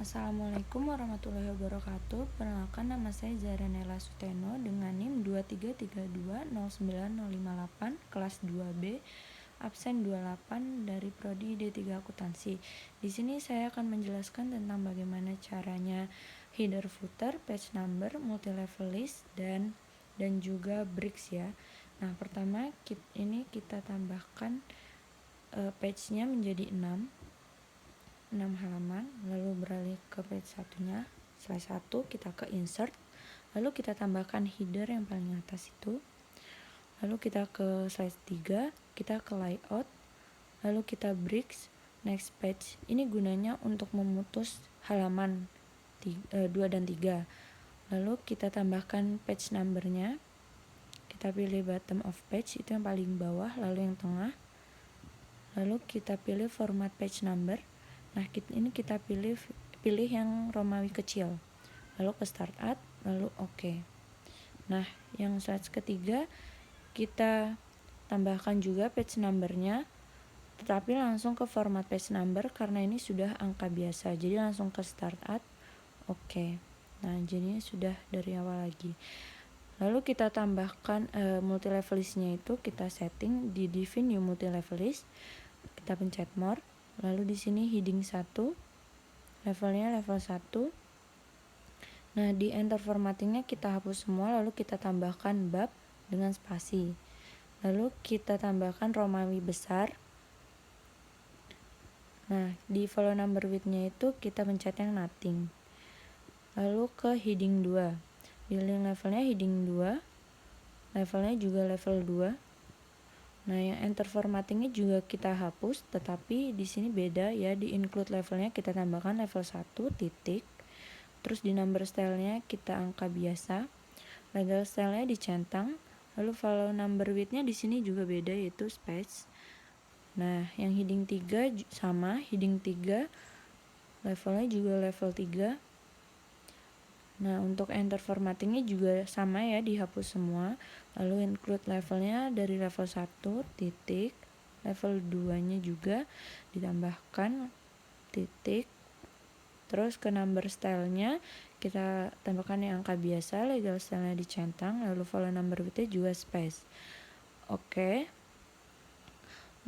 Assalamualaikum warahmatullahi wabarakatuh. Perkenalkan, nama saya Zahra Nela Suteno dengan NIM 233209058 kelas 2B absen 28 dari prodi D3 Akuntansi. Di sini saya akan menjelaskan tentang bagaimana caranya header footer, page number, multi level list dan juga bricks ya. Nah, pertama kita tambahkan page-nya menjadi 6 halaman, lalu beralih ke page satunya. Setelah 1 kita ke insert, lalu kita tambahkan header yang paling atas itu, lalu kita ke slide 3, kita ke layout, lalu kita bricks, next page. Ini gunanya untuk memutus halaman 2 dan 3. Lalu kita tambahkan page numbernya, kita pilih bottom of page, itu yang paling bawah, lalu yang tengah, lalu kita pilih format page number. Nah, ini kita pilih yang Romawi kecil, lalu ke start at, lalu OK. Nah, yang slide ketiga kita tambahkan juga page numbernya, tetapi langsung ke format page number karena ini sudah angka biasa, jadi langsung ke start at, OK. Nah, jadinya sudah dari awal lagi. Lalu kita tambahkan multi level listnya, itu kita setting di define new multi level list, kita pencet more. Lalu di sini heading 1, levelnya level 1. Nah, di enter formattingnya kita hapus semua, lalu kita tambahkan bab dengan spasi. Lalu kita tambahkan Romawi besar. Nah, di follow number width-nya itu kita pencet yang nothing. Lalu ke heading 2. Di levelnya heading 2, levelnya juga level 2. Nah, yang enter formattingnya juga kita hapus, tetapi di sini beda ya, di include levelnya kita tambahkan level 1 titik. Terus di number style-nya kita angka biasa. Legal style-nya dicentang. Lalu follow number width-nya di sini juga beda, yaitu space. Nah, yang heading 3 sama, heading 3 levelnya juga level 3. Nah, untuk enter formattingnya juga sama ya, dihapus semua. Lalu include levelnya dari level 1 titik, level 2 nya juga ditambahkan titik. Terus ke number style-nya kita tambahkan yang angka biasa, legal style-nya dicentang, lalu follow number width-nya juga space. Oke.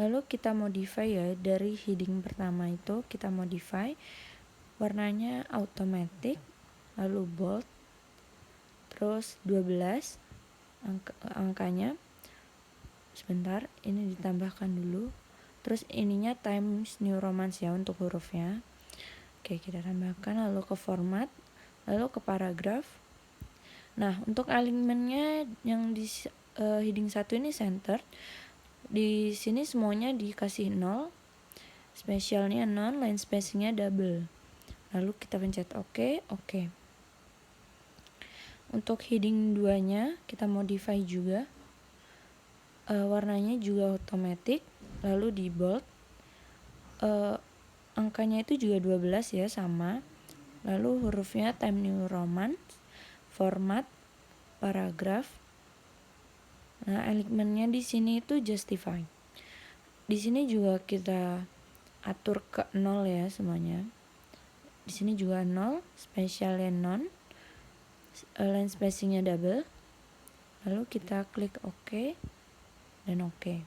Lalu kita modify ya, dari heading pertama itu kita modify warnanya automatic, lalu bold, terus 12 angkanya. Sebentar, ini ditambahkan dulu. Terus ininya Times New Roman ya untuk hurufnya. Oke, kita tambahkan, lalu ke format, lalu ke paragraf. Nah, untuk alignmentnya yang di heading 1 ini center. Di sini semuanya dikasih 0, spesialnya non, line spacingnya double. Lalu kita pencet OK. Untuk heading 2 nya kita modify juga, warnanya juga automatic, lalu di bold, angkanya itu juga 12 ya, sama. Lalu hurufnya Times New Roman, format, paragraf. Nah, alignmentnya di sini itu justify. Di sini juga kita atur ke 0 ya semuanya. Di sini juga 0, spesialnya non, line spacingnya double. Lalu kita klik OK dan OK.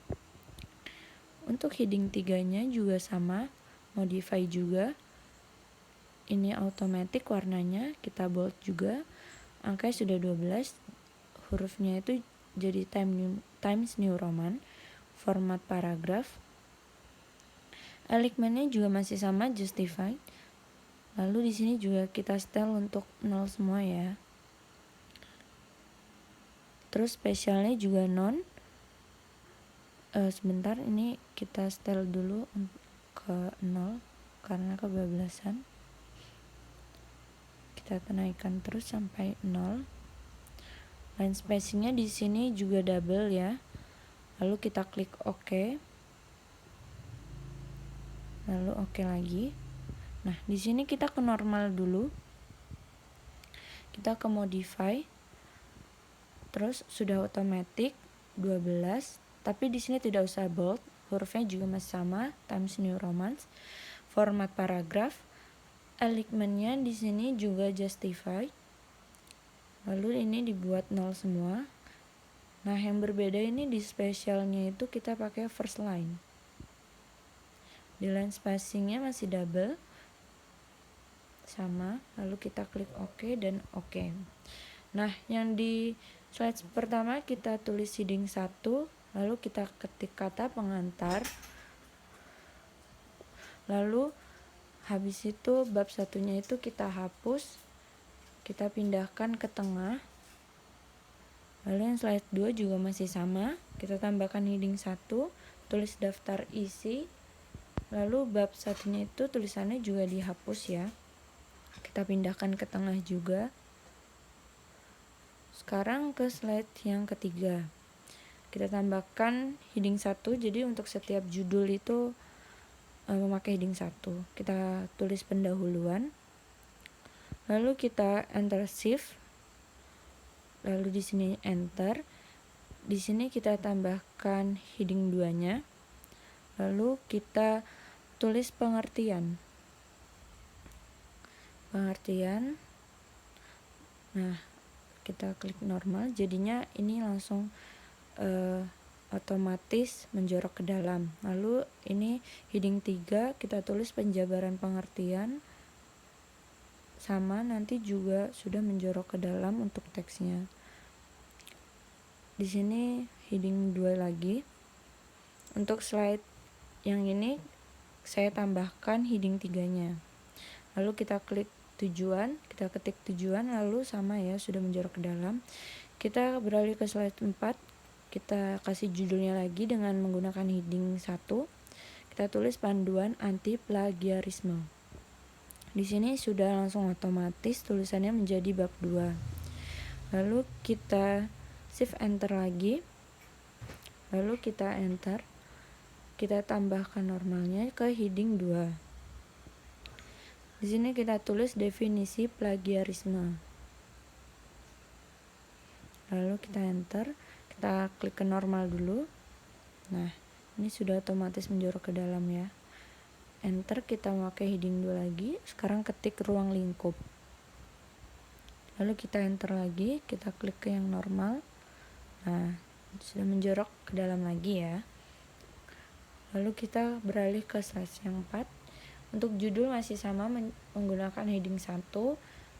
Untuk heading 3 nya juga sama, modify juga. Ini automatic, warnanya kita bold juga, angkanya sudah 12, hurufnya itu jadi Times New Roman, format paragraf. Alignmentnya juga masih sama, justify. Lalu di sini juga kita setel untuk 0 semua ya. Terus spesialnya juga non. Sebentar, ini kita setel dulu ke 0 karena kebablasan. Kita naikkan terus sampai 0. Line spacingnya di sini juga double ya. Lalu kita klik OK. Lalu OK lagi. Nah, di sini kita ke normal dulu. Kita ke modify. Terus sudah automatic 12, tapi di sini tidak usah bold, hurufnya juga masih sama, Times New Roman, format paragraf. Alignmentnya di sini juga justify. Lalu ini dibuat 0 semua. Nah, yang berbeda ini di spesialnya itu kita pakai first line. Di line spacingnya masih double. Sama, lalu kita klik OK dan OK. Nah, yang di slide pertama kita tulis heading 1, lalu kita ketik kata pengantar. Lalu habis itu bab satunya itu kita hapus, kita pindahkan ke tengah. Lalu yang slide 2 juga masih sama, kita tambahkan heading 1, tulis daftar isi. Lalu bab satunya itu tulisannya juga dihapus ya. Kita pindahkan ke tengah juga. Sekarang ke slide yang ketiga. Kita tambahkan heading 1, jadi untuk setiap judul itu memakai heading 1. Kita tulis pendahuluan. Lalu kita enter shift. Lalu di sini enter. Di sini kita tambahkan heading 2-nya. Lalu kita tulis pengertian. Nah, kita klik normal, jadinya ini langsung otomatis menjorok ke dalam. Lalu ini heading 3, kita tulis penjabaran pengertian. Sama, nanti juga sudah menjorok ke dalam untuk teksnya. Di sini heading 2 lagi. Untuk slide yang ini saya tambahkan heading 3-nya. Lalu kita klik tujuan, kita ketik tujuan, lalu sama ya, sudah menjorok ke dalam. Kita beralih ke slide 4, kita kasih judulnya lagi dengan menggunakan heading 1. Kita tulis panduan anti plagiarisme. Di sini sudah langsung otomatis tulisannya menjadi bab 2. Lalu kita shift enter lagi. Lalu kita enter. Kita tambahkan normalnya ke heading 2. Di sini kita tulis definisi plagiarisme. Lalu kita enter, kita klik ke normal dulu. Nah, ini sudah otomatis menjorok ke dalam ya. Enter, kita pakai heading 2 lagi. Sekarang ketik ruang lingkup. Lalu kita enter lagi, kita klik ke yang normal. Nah, sudah menjorok ke dalam lagi ya. Lalu kita beralih ke slide yang 4. Untuk judul masih sama, menggunakan heading 1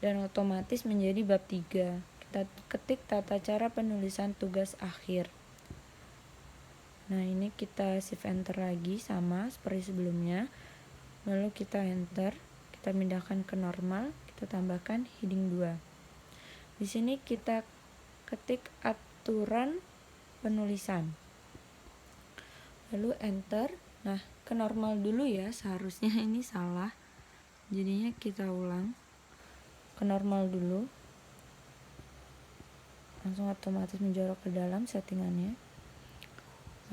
dan otomatis menjadi bab 3. Kita ketik tata cara penulisan tugas akhir. Nah, ini kita shift enter lagi sama seperti sebelumnya. Lalu kita enter, kita pindahkan ke normal, kita tambahkan heading 2. Di sini kita ketik aturan penulisan. Lalu enter. Nah, ke normal dulu ya, seharusnya ini salah, jadinya kita ulang. Ke normal dulu, langsung otomatis menjorok ke dalam settingannya.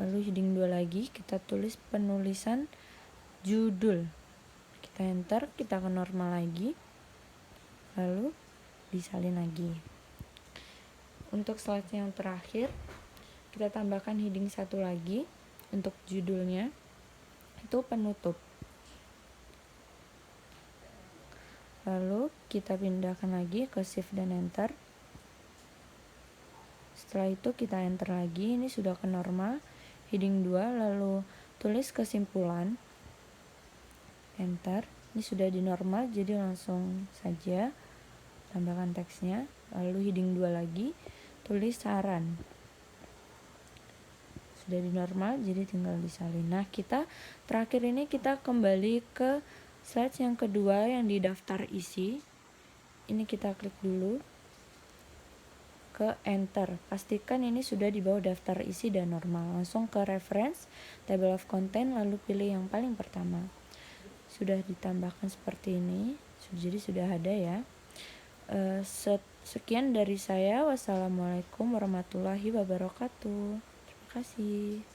Lalu heading 2 lagi, kita tulis penulisan judul. Kita enter, kita ke normal lagi, lalu disalin lagi. Untuk slide yang terakhir, kita tambahkan heading 1 lagi. Untuk judulnya itu penutup. Lalu kita pindahkan lagi ke shift dan enter. Setelah itu kita enter lagi, ini sudah ke normal. Heading 2, lalu tulis kesimpulan. Enter. Ini sudah di normal, jadi langsung saja tambahkan teksnya. Lalu heading 2 lagi, tulis saran. Sudah di normal, jadi tinggal disalin. Nah, kita terakhir ini kita kembali ke slide yang kedua yang di daftar isi. Ini kita klik dulu ke enter. Pastikan ini sudah di bawah daftar isi dan normal. Langsung ke reference, table of content, lalu pilih yang paling pertama. Sudah ditambahkan seperti ini, jadi sudah ada ya. Sekian dari saya. Wassalamualaikum warahmatullahi wabarakatuh. Terima kasih.